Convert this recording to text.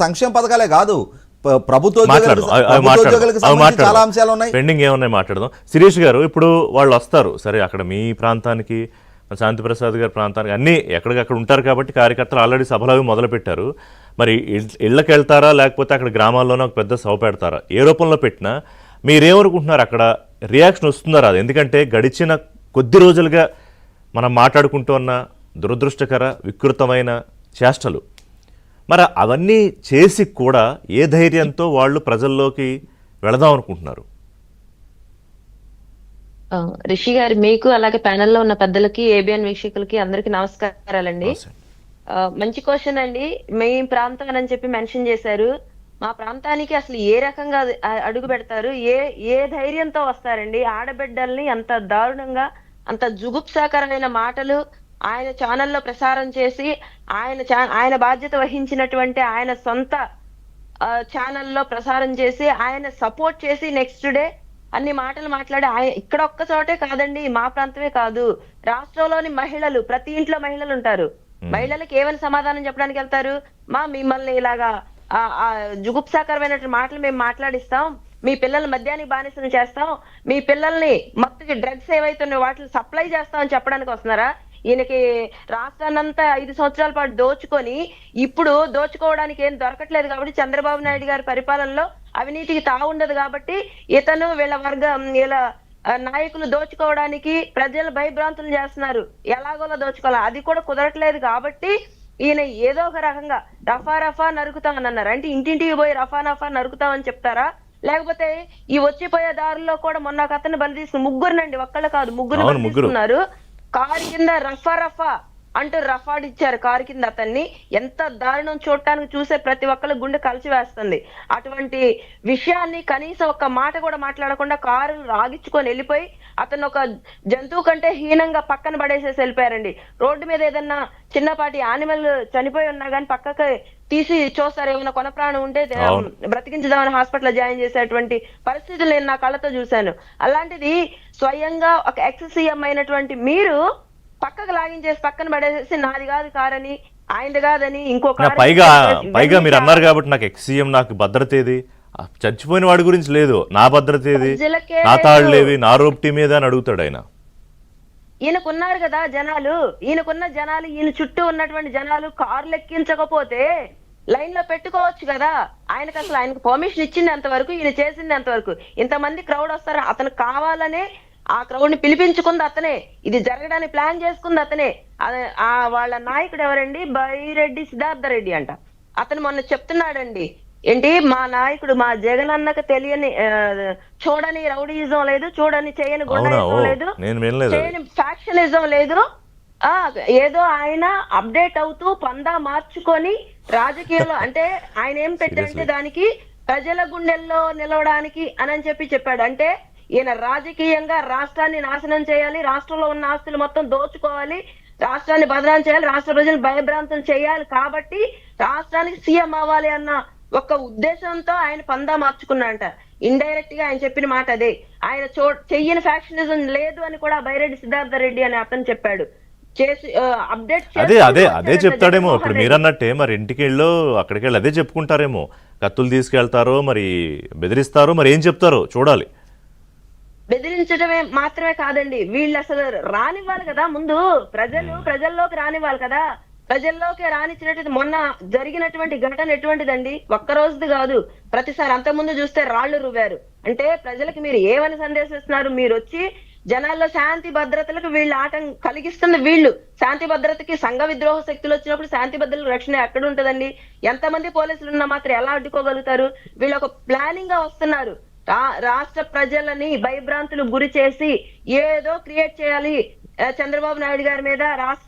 సంక్షేమ పథకాలే కాదు, ప్రభుత్వోద్యోగులకు సంబంధించి చాలా అంశాలు ఉన్నాయి. పెండింగ్ ఏమున్నాయి మాట్లాడదాం. శిరీష్ గారు, ఇప్పుడు వాళ్ళు వస్తారు సరే, అక్కడ మీ ప్రాంతానికి, శాంతిప్రసాద్ గారి ప్రాంతానికి అన్నీ ఎక్కడికక్కడ ఉంటారు కాబట్టి కార్యకర్తలు ఆల్రెడీ సభలు అవి మొదలుపెట్టారు. మరి ఇళ్ళకి వెళ్తారా లేకపోతే అక్కడ గ్రామాల్లోనే ఒక పెద్ద సభ పెడతారా? ఏ రూపంలో పెట్టినా మీరేమనుకుంటున్నారు? అక్కడ రియాక్షన్ వస్తుందా రాదు? ఎందుకంటే గడిచిన కొద్ది రోజులుగా మనం మాట్లాడుకుంటూ ఉన్న దురదృష్టకర వికృతమైన చేష్టలు, మరి అవన్నీ చేసి కూడా ఏ ధైర్యంతో వాళ్ళు ప్రజల్లోకి వెళదాం అనుకుంటున్నారు? రిషి గారు, మీకు అలాగే ప్యానెల్లో ఉన్న పెద్దలకి, ఏబిఎన్ వీక్షకులకి అందరికి నమస్కారాలండి. మంచి క్వశ్చన్ అండి. మీ ప్రాంతం అని చెప్పి మెన్షన్ చేశారు. మా ప్రాంతానికి అసలు ఏ రకంగా అడుగు పెడతారు, ఏ ధైర్యంతో వస్తారండి? ఆడబిడ్డల్ని అంత దారుణంగా, అంత జుగుప్సాకరమైన మాటలు ఆయన ఛానల్లో ప్రసారం చేసి, ఆయన బాధ్యత వహించినటువంటి ఆయన సొంత ఛానల్లో ప్రసారం చేసి, ఆయన సపోర్ట్ చేసి నెక్స్ట్ డే అన్ని మాటలు మాట్లాడి, ఇక్కడ ఒక్క చోటే కాదండి, మా ప్రాంతమే కాదు, రాష్ట్రంలోని మహిళలు, ప్రతి ఇంట్లో మహిళలు ఉంటారు. మహిళలకు ఏమని సమాధానం చెప్పడానికి వెళ్తారు? మిమ్మల్ని ఇలాగా జుగుప్సాకరమైన మాటలు మేము మాట్లాడిస్తాం, మీ పిల్లల్ని మద్యానికి బానిసలు చేస్తాం, మీ పిల్లల్ని మత్తుకి డ్రగ్స్ ఏవైతున్నాయో వాటిని సప్లై చేస్తామని చెప్పడానికి వస్తున్నారా? ఈయనకి రాష్ట్రాన్నంతా 5 సంవత్సరాల పాటు దోచుకొని, ఇప్పుడు దోచుకోవడానికి ఏం దొరకట్లేదు కాబట్టి, చంద్రబాబు నాయుడు గారి పరిపాలనలో అవినీతికి తావుండదు కాబట్టి, ఇతను వీళ్ళ నాయకులు దోచుకోవడానికి ప్రజలు భయభ్రాంతులు చేస్తున్నారు. ఎలాగోలా దోచుకోవాలి, అది కూడా కుదరట్లేదు కాబట్టి ఈయన ఏదో ఒక రకంగా రఫా నరుకుతామని అన్నారు. అంటే ఇంటింటికి పోయి రఫా నరుకుతామని చెప్తారా? లేకపోతే ఈ వచ్చిపోయే దారుల్లో కూడా మొన్న ఒక అతను బలి తీసుకుని, ముగ్గురునండి, ఒక్కళ్ళు కాదు, ముగ్గురు బలి తీసుకున్నారు. కారు కింద రఫా అంటూ రఫాడిచ్చారు కారు కింద అతన్ని. ఎంత దారుణం! చూడటానికి చూసే ప్రతి ఒక్కళ్ళ గుండె కలిసి వేస్తుంది. అటువంటి విషయాన్ని కనీసం ఒక్క మాట కూడా మాట్లాడకుండా కారు ఆగించుకొని వెళ్ళిపోయి, అతను ఒక జంతువు కంటే హీనంగా పక్కన పడేసేసి వెళ్ళిపోయారండి. రోడ్డు మీద ఏదన్నా చిన్నపాటి యానిమల్ చనిపోయి ఉన్నా కానీ పక్కకి తీసి చూస్తారు, ఏమైనా కొన ప్రాణం ఉంటే బ్రతికించుదామని హాస్పిటల్ జాయిన్ చేసేటువంటి పరిస్థితులు నేను నా కళ్ళతో చూశాను. అలాంటిది స్వయంగా ఒక ఎక్స్ సీఎం అయినటువంటి మీరు పక్కకు లాగించేసి పక్కన పడేసేసి, నాది కాదు కారని, ఆయనది కాదని ఇంకొక పైగా మీరు అన్నారు కాబట్టి నాకు ఎక్సీఎం, నాకు భద్రత ఏది? చచ్చిపోయిన వాడి గురించి లేదు, నా భద్రత ఏది, నా తాళ్ళేవి, నా రోప్టీ మీద అని అడుగుతాడు ఆయన. ఈయనకున్నారు కదా జనాలు, ఈయనకున్న జనాలు, ఈయన చుట్టూ ఉన్నటువంటి జనాలు కార్లు ఎక్కించకపోతే లైన్ లో పెట్టుకోవచ్చు కదా. ఆయనకు పర్మిషన్ ఇచ్చింది అంతవరకు, ఈయన చేసింది అంతవరకు. ఇంతమంది క్రౌడ్ వస్తారు, అతను కావాలనే ఆ క్రౌడ్ ని పిలిపించుకుంది అతనే, ఇది జరగడానికి ప్లాన్ చేసుకుంది అతనే. వాళ్ళ నాయకుడు ఎవరండి? బైరెడ్డి సిద్ధార్థ రెడ్డి అంట. అతను మొన్న చెప్తున్నాడండి, ఏంటి మా నాయకుడు, మా జగన్ అన్నకు తెలియని, చూడని రౌడీయిజం లేదు, చూడని చేయని గుండాయిజం లేదు, చేయని ఫ్యాక్షనిజం లేదు. ఏదో ఆయన అప్డేట్ అవుతూ పందా మార్చుకొని రాజకీయాల్లో, అంటే ఆయన ఏం పెట్టాడంటే దానికి ప్రజల గుండెల్లో నిలవడానికి అని చెప్పాడు. అంటే ఈయన రాజకీయంగా రాష్ట్రాన్ని నాశనం చేయాలి, రాష్ట్రంలో ఉన్న ఆస్తులు మొత్తం దోచుకోవాలి, రాష్ట్రాన్ని బదనాం చేయాలి, రాష్ట్ర ప్రజలు భయభ్రాంతులు చేయాలి, కాబట్టి రాష్ట్రానికి సీఎం అవ్వాలి అన్న ఒక ఉద్దేశంతో ఆయన పందా మార్చుకున్నాడంట. ఇండైరెక్ట్ గా ఆయన చెప్పిన మాట అదే. ఆయన చెయ్యని ఫ్యాక్షనిజం లేదు అని కూడా బైరెడ్డి సిద్ధార్థ రెడ్డి అని అతను చెప్పాడు. అదే చెప్తాడేమో. ఇప్పుడు మీరన్నట్టే మరి ఇంటికి వెళ్ళు, అక్కడికి వెళ్ళి అదే చెప్పుకుంటారేమో. కత్తులు తీసుకెళ్తారో, మరి బెదిరిస్తారో, మరి ఏం చెప్తారో చూడాలి. బెదిరించడమే మాత్రమే కాదండి, వీళ్ళు అసలు రానివ్వాలి కదా, ముందు ప్రజల్లోకి రానివ్వాలి కదా. ప్రజల్లోకి రానిచ్చినట్టు మొన్న జరిగినటువంటి ఘటన ఎటువంటిదండి? ఒక్క రోజుది కాదు, ప్రతిసారి. అంతకుముందు చూస్తే రాళ్లు రువ్వారు. అంటే ప్రజలకు మీరు ఏమని సందేశం ఇస్తున్నారు? మీరు వచ్చి జనాల్లో శాంతి భద్రతలకు వీళ్ళు ఆటం కలిగిస్తుంది. వీళ్ళు శాంతి భద్రతకి సంఘ విద్రోహ శక్తులు వచ్చినప్పుడు శాంతి భద్రతల రక్షణ ఎక్కడ ఉంటదండి? ఎంతమంది పోలీసులు ఉన్నా మాత్రం ఎలా అడ్డుకోగలుగుతారు? వీళ్ళు ఒక ప్లానింగ్ గా వస్తున్నారు. రాష్ట్ర ప్రజలని భయభ్రాంతులు గురి చేసి ఏదో క్రియేట్ చేయాలి చంద్రబాబు నాయుడు గారి మీద, రాష్ట్ర